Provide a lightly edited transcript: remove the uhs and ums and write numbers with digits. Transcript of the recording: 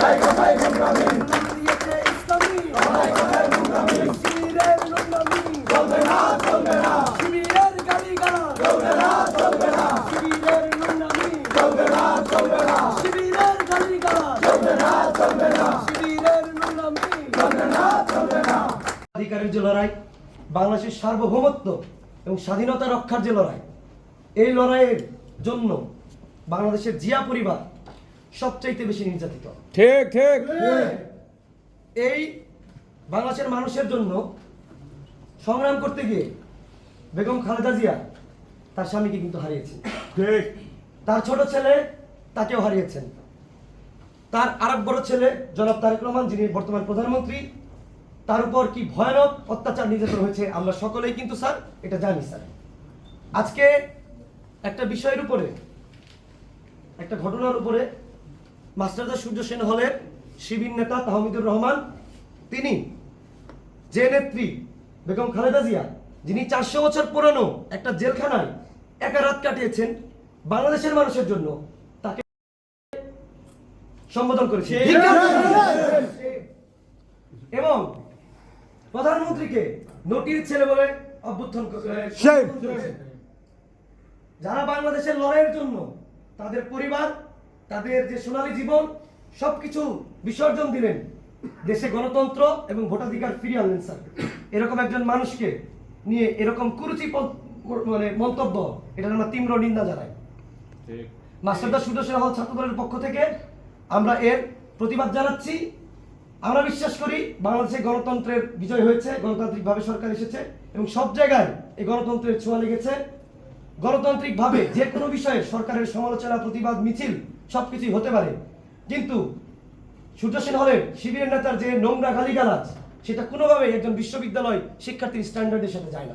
কথায় কথায় গুন্ডামি, দিয়েছে ইসলামী কথায় কথায় গুন্ডামি, শিবিরের নোংরামি চলবে না চলবে না, শিবিরের গালিগালাজ চলবে না চলবে না, শিবিরের নোংরামি চলবে না চলবে না, শিবিরের গালিগালাজ চলবে না চলবে না, শিবিরের নোংরামি চলবে না চলবে না। অধিকারের যে লড়াই, বাংলাদেশের সার্বভৌমত্ব এবং স্বাধীনতা রক্ষার যে লড়াই, এই লড়াইয়ের জন্য বাংলাদেশের জিয়া পরিবার সবচাইতে বেশি নির্যাতিত। ঠিক ঠিক এই বাংলাদেশের মানুষের জন্য সংগ্রাম করতে গিয়ে বেগম খালেদা জিয়া তার স্বামীকে কিন্তু হারিয়েছেন, ঠিক তার ছোট ছেলে তাকেও হারিয়েছেন, তার আরেক বড় ছেলে জনাব তারেক রহমান যিনি বর্তমান প্রধানমন্ত্রী, তার উপর কি ভয়ানক অত্যাচার নির্যাতন হয়েছে আমরা সকলেই কিন্তু স্যার এটা জানি স্যার। আজকে একটা বিষয়ের উপরে, একটা ঘটনার উপরে মাস্টারদা সূর্য সেন হলের শিবির নেতা তাহমিদুর রহমান, তিনি যে নেত্রী বেগম খালেদা জিয়া যিনি 400 বছর পুরনো একটা জেলখানায় একা রাত কাটিয়েছেন বাংলাদেশের মানুষের জন্য, তাকে সম্বোধন করেছে এবং প্রধানমন্ত্রীকে নোটির ছেলে বলে অভ্যুত্থান করেছে। যারা বাংলাদেশের লড়াইয়ের জন্য তাদের পরিবার, তাদের যে সোনালী জীবন সবকিছু বিসর্জন দিলেন, দেশে গণতন্ত্র এবং ভোটাধিকার ফিরিয়ে আনলেন স্যার, এরকম একজন মানুষকে নিয়ে এরকম কুরুচি মানে মন্তব্য, এটা আমরা তীব্র নিন্দা জানাই। মাস্টারদা সুদর্শন হল ছাত্রদলের পক্ষ থেকে আমরা এর প্রতিবাদ জানাচ্ছি। আমরা বিশ্বাস করি বাংলাদেশে গণতন্ত্রের বিজয় হয়েছে, গণতান্ত্রিকভাবে সরকার এসেছে এবং সব জায়গায় এই গণতন্ত্রের ছোঁয়া লেগেছে। গণতান্ত্রিকভাবে যে কোনো বিষয়ে সরকারের সমালোচনা, প্রতিবাদ, মিছিল সবকিছুই হতে পারে, কিন্তু সূর্য সেন হলের শিবিরের নেতার যে নোংরা গালিগালাজ, সেটা কোনোভাবেই একজন বিশ্ববিদ্যালয় শিক্ষার্থীর স্ট্যান্ডার্ডের সাথে যায় না।